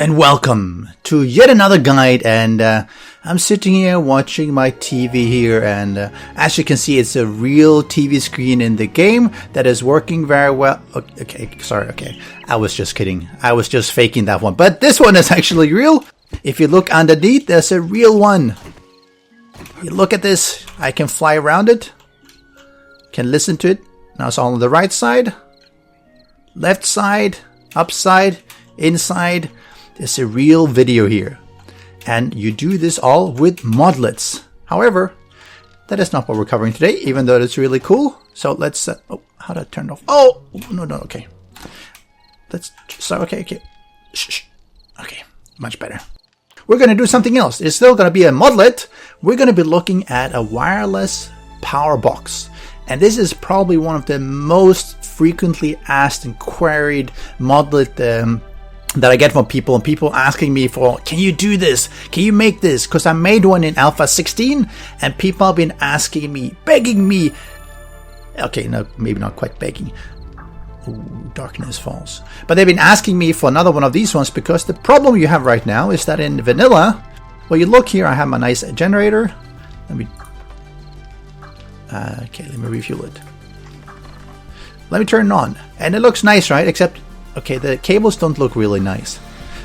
and welcome to yet another guide. And I'm sitting here watching my TV here, and as you can see, it's a real TV screen in the game that is working very well. Okay, sorry, okay, I was just kidding. I was just faking that one, but this one is actually real. If you look underneath, there's a real one. You look at this, I can fly around it, can listen to it. Now it's on the right side, left side, upside, inside. There's a real video here, and you do this all with modlets. However, that is not what we're covering today, even though it's really cool. So let's how do I turn it off? Oh no, okay, let's start. Okay, shh. Okay, much better. We're going to do something else. It's still going to be a modlet. We're going to be looking at a wireless power box, and this is probably one of the most frequently asked and queried modlet that I get from people, and people asking me for, can you do this? Can you make this? Because I made one in Alpha 16, and people have been asking me, begging me. Okay, no, maybe not quite begging. Ooh, darkness falls. But they've been asking me for another one of these ones, because the problem you have right now is that in vanilla, well, you look here, I have my nice generator. Let me refuel it. Let me turn it on, and it looks nice, right? Except, okay, the cables don't look really nice.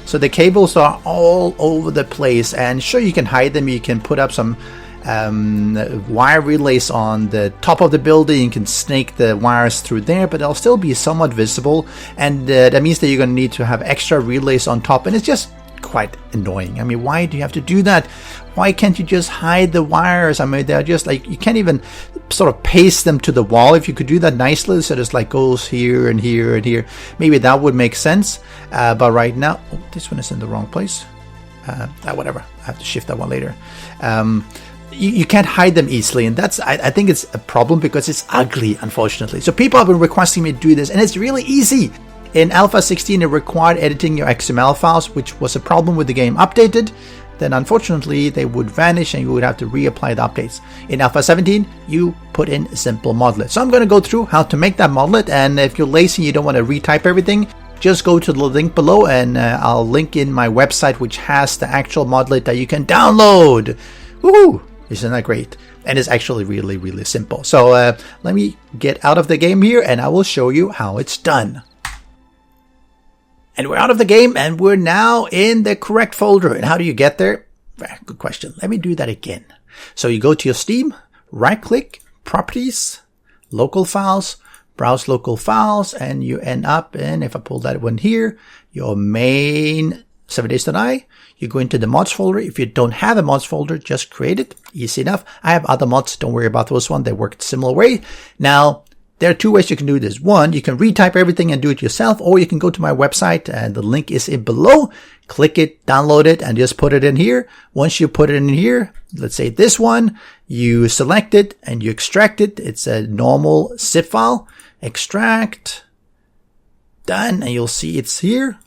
So the cables are all over the place, and sure, you can hide them. You can put up some wire relays on the top of the building. You can snake the wires through there, but they'll still be somewhat visible, and that means that you're going to need to have extra relays on top, and it's just quite annoying. I mean, why do you have to do that? Why can't you just hide the wires? I mean, they're just like, you can't even sort of paste them to the wall. If you could do that nicely, so it's like goes here and here and here, maybe that would make sense. But right now, oh, this one is in the wrong place. Whatever, I have to shift that one later. You can't hide them easily, and that's I think it's a problem because it's ugly, unfortunately. So people have been requesting me to do this, and it's really easy. In Alpha 16, it required editing your XML files, which was a problem with the game updated. Then unfortunately, they would vanish and you would have to reapply the updates. In Alpha 17, you put in a simple modlet. So I'm going to go through how to make that modlet, and if you're lazy and you don't want to retype everything, just go to the link below, and I'll link in my website, which has the actual modlet that you can download. Woohoo! Isn't that great? And it's actually really, really simple. So let me get out of the game here, and I will show you how it's done. And we're out of the game, and we're now in the correct folder. And how do you get there? Good question. Let me do that again. So you go to your Steam, right-click, Properties, Local Files, Browse Local Files, and you end up in, if I pull that one here, your main 7days.i. You go into the mods folder. If you don't have a mods folder, just create it. Easy enough. I have other mods. Don't worry about those ones. They work a similar way. Now, there are two ways you can do this. One, you can retype everything and do it yourself, or you can go to my website, and the link is in below. Click it, download it, and just put it in here. Once you put it in here, let's say this one, you select it and you extract it. It's a normal zip file. Extract. Done. And you'll see it's here.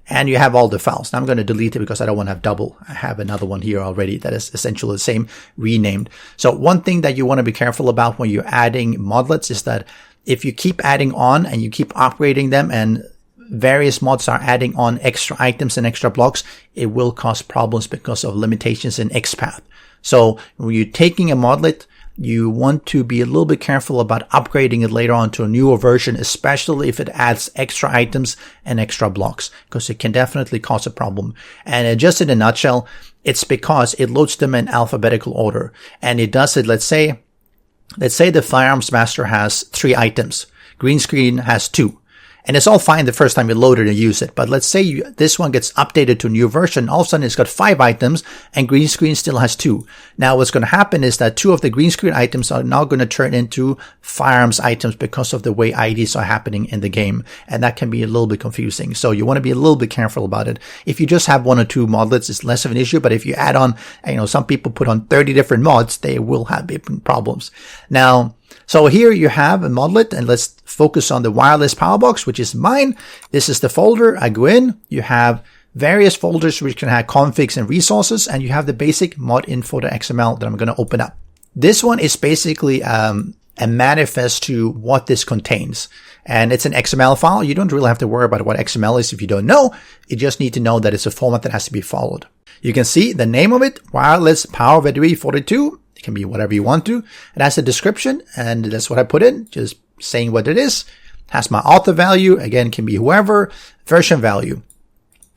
And you have all the files. Now I'm going to delete it because I don't want to have double. I have another one here already that is essentially the same, renamed. So one thing that you want to be careful about when you're adding modlets is that if you keep adding on and you keep upgrading them, and various mods are adding on extra items and extra blocks, it will cause problems because of limitations in XPath. So when you're taking a modlet, you want to be a little bit careful about upgrading it later on to a newer version, especially if it adds extra items and extra blocks, because it can definitely cause a problem. And just in a nutshell, it's because it loads them in alphabetical order, and it does it. Let's say the Firearms Master has 3 items. Green screen has 2. And it's all fine the first time you load it and use it. But let's say this one gets updated to a new version. All of a sudden, it's got 5 items, and green screen still has 2. Now, what's going to happen is that 2 of the green screen items are now going to turn into firearms items because of the way IDs are happening in the game. And that can be a little bit confusing. So you want to be a little bit careful about it. If you just have 1 or 2 modlets, it's less of an issue. But if you add on, some people put on 30 different mods, they will have problems. Now, so here you have a modlet, and let's focus on the wireless power box, which is mine. This is the folder. I go in. You have various folders which can have configs and resources, and you have the basic mod info.xml that I'm going to open up. This one is basically a manifest to what this contains. And it's an XML file. You don't really have to worry about what XML is if you don't know. You just need to know that it's a format that has to be followed. You can see the name of it, wireless power battery 42. It can be whatever you want to. It has a description, and that's what I put in, just saying what it is. It has my author value. Again, can be whoever. Version value.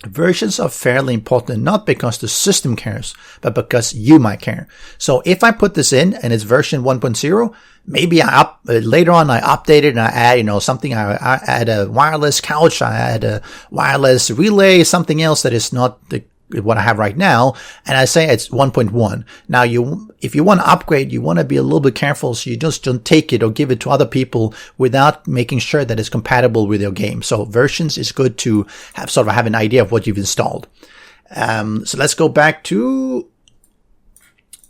Versions are fairly important, not because the system cares, but because you might care. So if I put this in and it's version 1.0, maybe later on I update it and I add, something. I add a wireless couch, I add a wireless relay, something else that is not what I have right now, and I say it's 1.1. Now if you want to upgrade, you want to be a little bit careful so you just don't take it or give it to other people without making sure that it's compatible with your game. So versions is good to have an idea of what you've installed. So let's go back to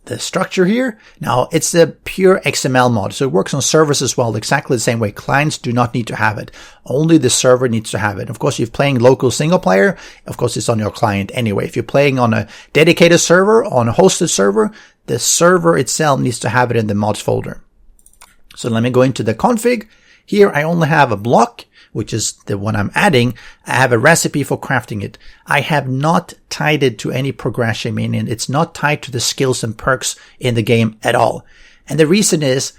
the structure here. Now it's a pure XML mod, so it works on servers as well, exactly the same way. Clients do not need to have it. Only the server needs to have it. Of course, if you're playing local single player, of course it's on your client anyway. If you're playing on a dedicated server, on a hosted server, the server itself needs to have it in the mods folder. So let me go into the config. Here I only have a block, which is the one I'm adding. I have a recipe for crafting it. I have not tied it to any progression, meaning it's not tied to the skills and perks in the game at all. And the reason is,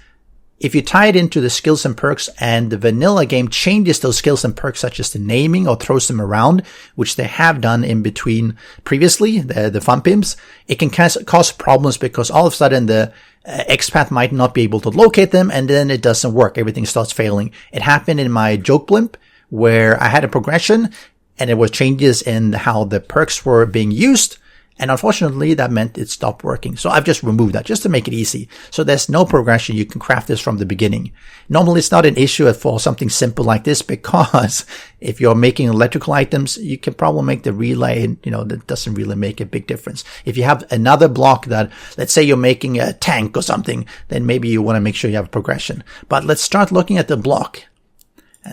if you tie it into the skills and perks and the vanilla game changes those skills and perks, such as the naming, or throws them around, which they have done in between previously, the fun pimps, it can cause problems because all of a sudden the XPath might not be able to locate them, and then it doesn't work. Everything starts failing. It happened in my joke blimp where I had a progression and there was changes in how the perks were being used. And unfortunately, that meant it stopped working. So I've just removed that just to make it easy. So there's no progression. You can craft this from the beginning. Normally, it's not an issue for something simple like this, because if you're making electrical items, you can probably make the relay, that doesn't really make a big difference. If you have another block that, let's say you're making a tank or something, then maybe you want to make sure you have a progression. But let's start looking at the block.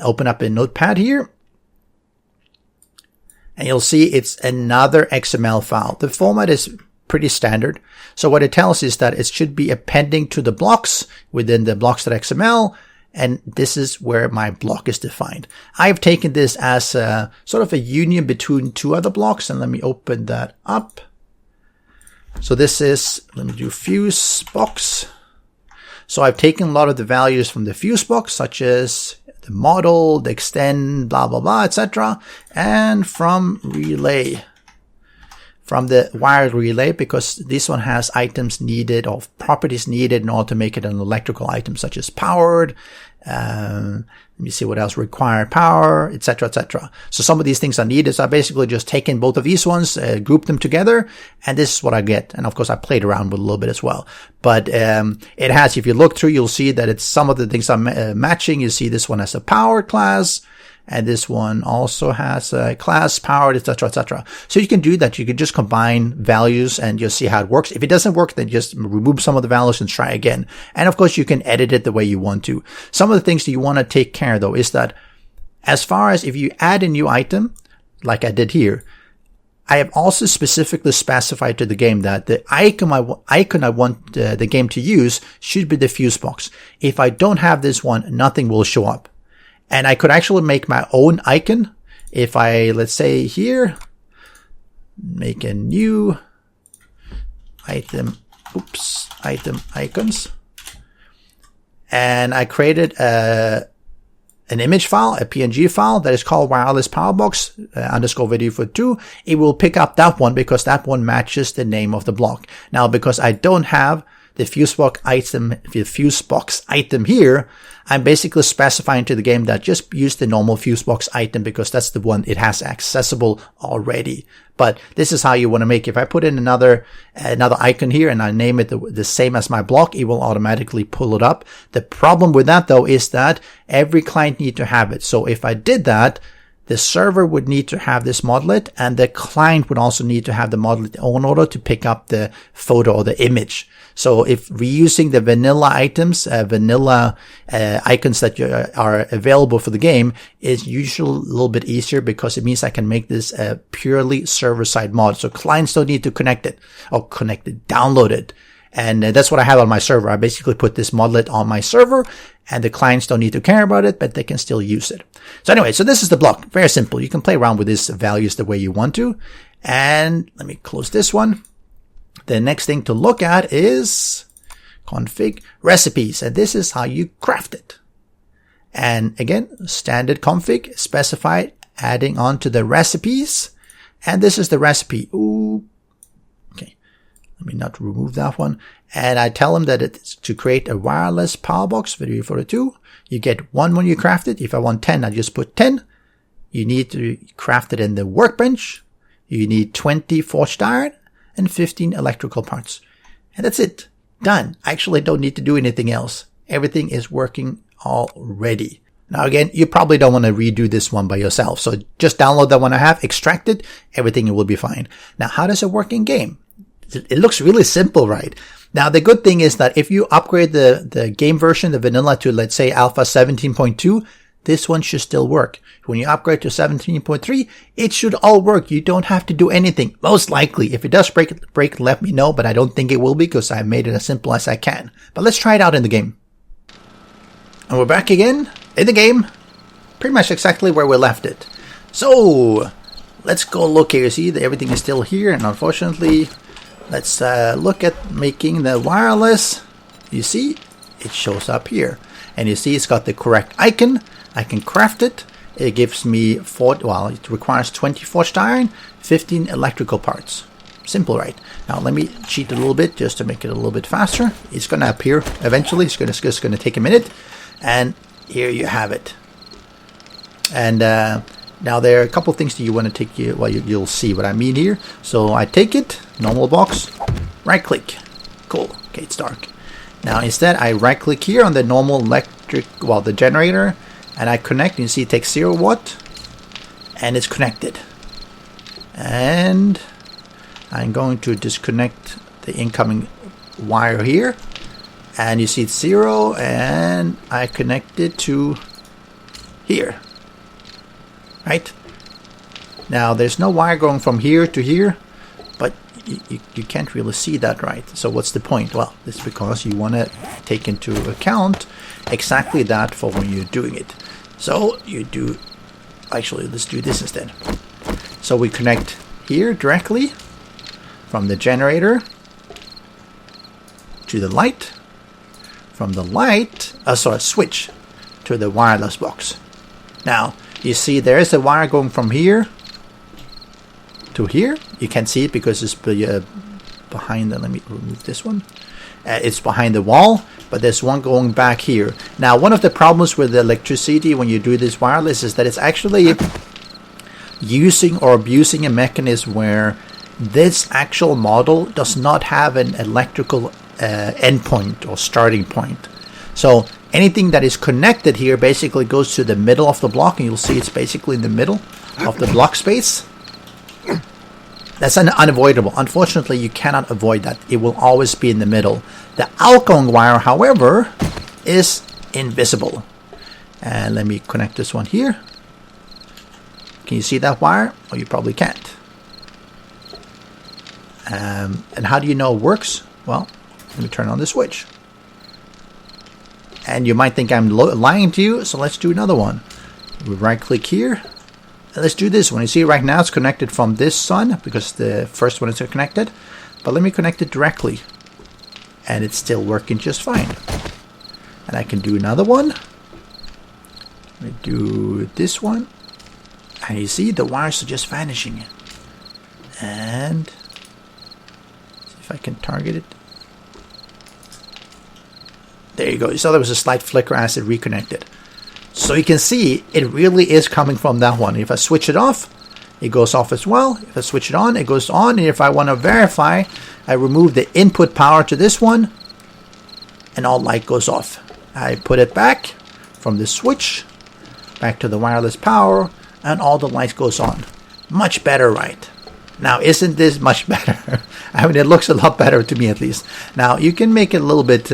Open up a notepad here. And you'll see it's another XML file. The format is pretty standard. So what it tells is that it should be appending to the blocks within the blocks.xml. And this is where my block is defined. I've taken this as a sort of a union between two other blocks. And let me open that up. So this is, let me do fuse box. So I've taken a lot of the values from the fuse box, such as the model, the extend, blah, blah, blah, etc. And from relay, from the wired relay, because this one has items needed or properties needed in order to make it an electrical item, such as powered, let me see what else, required power, etc., etc. So some of these things are needed. So I basically just taken both of these ones, grouped them together, and this is what I get. And of course, I played around with a little bit as well. But it has, if you look through, you'll see that it's some of the things are matching. You see this one has a power class, and this one also has a class powered, etc., etc. So you can do that. You can just combine values and just see how it works. If it doesn't work, then just remove some of the values and try again. And of course, you can edit it the way you want to. Some of the things that you want to take care, though, is that as far as if you add a new item, like I did here, I have also specifically specified to the game that the icon I want the game to use should be the fuse box. If I don't have this one, nothing will show up. And I could actually make my own icon. If I, let's say here, make a new item icons. And I created an image file, a PNG file that is called wireless powerbox underscore video for 2. It will pick up that one because that one matches the name of the block. Now, because I don't have the fusebox item here, I'm basically specifying to the game that just use the normal fusebox item because that's the one it has accessible already. But this is how you want to make it. If I put in another icon here and I name it the same as my block, it will automatically pull it up. The problem with that, though, is that every client need to have it. So if I did that, the server would need to have this modlet, and the client would also need to have the modlet in order to pick up the photo or the image. So if reusing the vanilla items, icons that are available for the game is usually a little bit easier because it means I can make this a purely server-side mod. So clients don't need to download it. And that's what I have on my server. I basically put this modlet on my server, and the clients don't need to care about it, but they can still use it. So anyway, so this is the block. Very simple. You can play around with these values the way you want to. And let me close this one. The next thing to look at is config recipes. And this is how you craft it. And again, standard config, specified, adding on to the recipes. And this is the recipe. Ooh. Okay. Let me not remove that one. And I tell them that it's to create a wireless power box video for the 2. You get 1 when you craft it. If I want 10, I just put 10. You need to craft it in the workbench. You need 20 forged iron and 15 electrical parts. And that's it. Done. I actually don't need to do anything else. Everything is working already. Now again, you probably don't want to redo this one by yourself. So just download the one I have, extract it, everything will be fine. Now, how does it work in game? It looks really simple, right? Now, the good thing is that if you upgrade the game version, the vanilla, to, let's say, alpha 17.2, this one should still work. When you upgrade to 17.3, it should all work. You don't have to do anything. Most likely. If it does break, let me know, but I don't think it will be because I made it as simple as I can. But let's try it out in the game. And we're back again in the game. Pretty much exactly where we left it. So, let's go look here. You see that everything is still here, and unfortunately, let's look at making the wireless. You see, it shows up here. And you see it's got the correct icon. I can craft it. It gives me it requires 20 forged iron, 15 electrical parts. Simple, right? Now let me cheat a little bit just to make it a little bit faster. It's going to appear eventually. It's just going to take a minute. And here you have it. And now there are a couple things that you want to take. You'll see what I mean here. So I take it, normal box, right click. Cool. Okay, it's dark. Now instead I right click here on the normal the generator, and I connect. You see it takes 0 watt and it's connected. And I'm going to disconnect the incoming wire here, and you see it's 0, and I connect it to here. Right? Now there's no wire going from here to here, but you can't really see that, right? So what's the point? Well, it's because you want to take into account exactly that for when you're doing it. So you do, actually let's do this instead. So we connect here directly from the generator to the light, from the light, switch to the wireless box. Now you see there is a wire going from here to here. You can't see it because it's behind the, let me remove this one. It's behind the wall, but there's one going back here. Now, one of the problems with the electricity when you do this wireless is that it's actually using or abusing a mechanism where this actual model does not have an electrical endpoint or starting point. So anything that is connected here basically goes to the middle of the block, and you'll see it's basically in the middle of the block space. That's unavoidable. Unfortunately, you cannot avoid that. It will always be in the middle. The outgoing wire, however, is invisible. And let me connect this one here. Can you see that wire? Oh, you probably can't. And how do you know it works? Well, let me turn on the switch. And you might think I'm lying to you, so let's do another one. We right click here. And let's do this one. You see right now it's connected from this sun because the first one is connected. But let me connect it directly. And it's still working just fine. And I can do another one. Let me do this one. And you see the wires are just vanishing. And see if I can target it. There you go. You saw there was a slight flicker as it reconnected. So you can see it really is coming from that one. If I switch it off, it goes off as well. If I switch it on, it goes on. And if I want to verify, I remove the input power to this one, and all light goes off. I put it back from the switch, back to the wireless power, and all the lights goes on. Much better, right? Now, isn't this much better? I mean, it looks a lot better to me at least. Now, you can make it a little bit,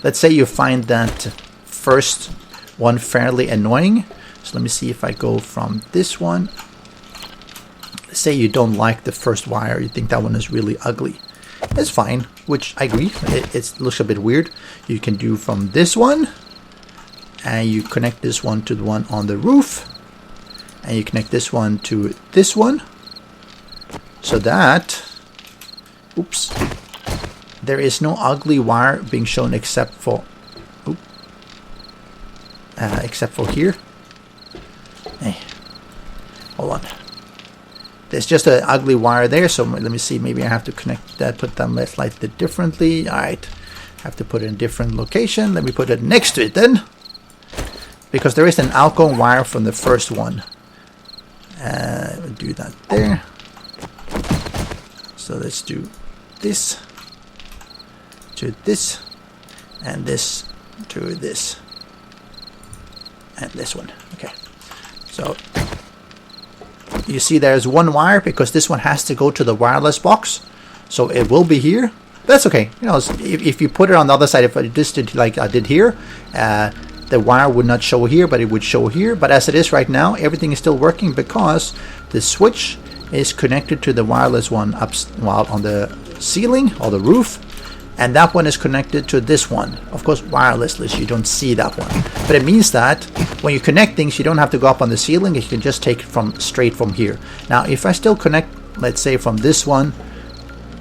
let's say you find that first one fairly annoying. So let me see if I go from this one. Let's say you don't like the first wire. You think that one is really ugly. It's fine, which I agree. It looks a bit weird. You can do from this one, and you connect this one to the one on the roof, and you connect this one to this one, so that, oops, there is no ugly wire being shown except for, except for here. Hey, hold on. There's just an ugly wire there, so let me see. Maybe I have to connect that, put them slightly differently. All right, have to put it in a different location. Let me put it next to it then, because there is an outgoing wire from the first one. We'll do that there. So let's do this to this, and this to this, and this one. Okay, so you see there's one wire because this one has to go to the wireless box, so it will be here. That's okay. You know, if you put it on the other side, if I just did like I did here, the wire would not show here, but it would show here. But as it is right now, everything is still working because the switch is connected to the wireless one up on the ceiling or the roof, and that one is connected to this one. Of course, wirelessly, so you don't see that one. But it means that when you connect things, you don't have to go up on the ceiling. You can just take it from straight from here. Now, if I still connect, let's say from this one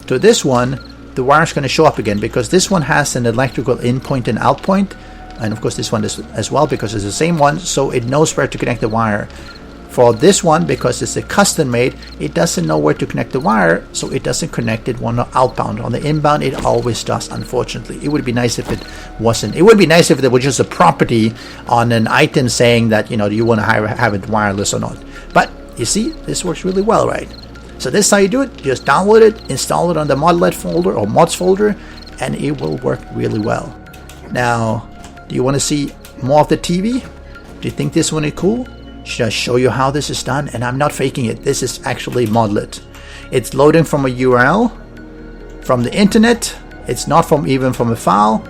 to this one, the wire is going to show up again because this one has an electrical in point and out point, and of course this one is as well because it's the same one, so it knows where to connect the wire. For this one, because it's a custom made, it doesn't know where to connect the wire, so it doesn't connect it when outbound. On the inbound, it always does, unfortunately. It would be nice if it wasn't. It would be nice if there was just a property on an item saying that, you know, do you want to have it wireless or not. But you see, this works really well, right? So this is how you do it. Just download it, install it on the Modlet folder or mods folder, and it will work really well. Now, do you want to see more of the TV? Do you think this one is cool? Should I show you how this is done? And I'm not faking it. This is actually Modlet. It's loading from a URL from the internet. It's not even from a file.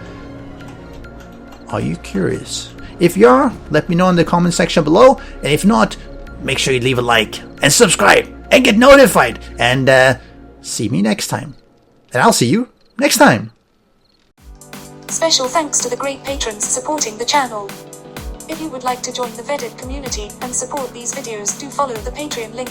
Are you curious? If you are, let me know in the comment section below. And if not, make sure you leave a like and subscribe and get notified. And see me next time. And I'll see you next time. Special thanks to the great patrons supporting the channel. If you would like to join the vetted community and support these videos, do follow the Patreon link.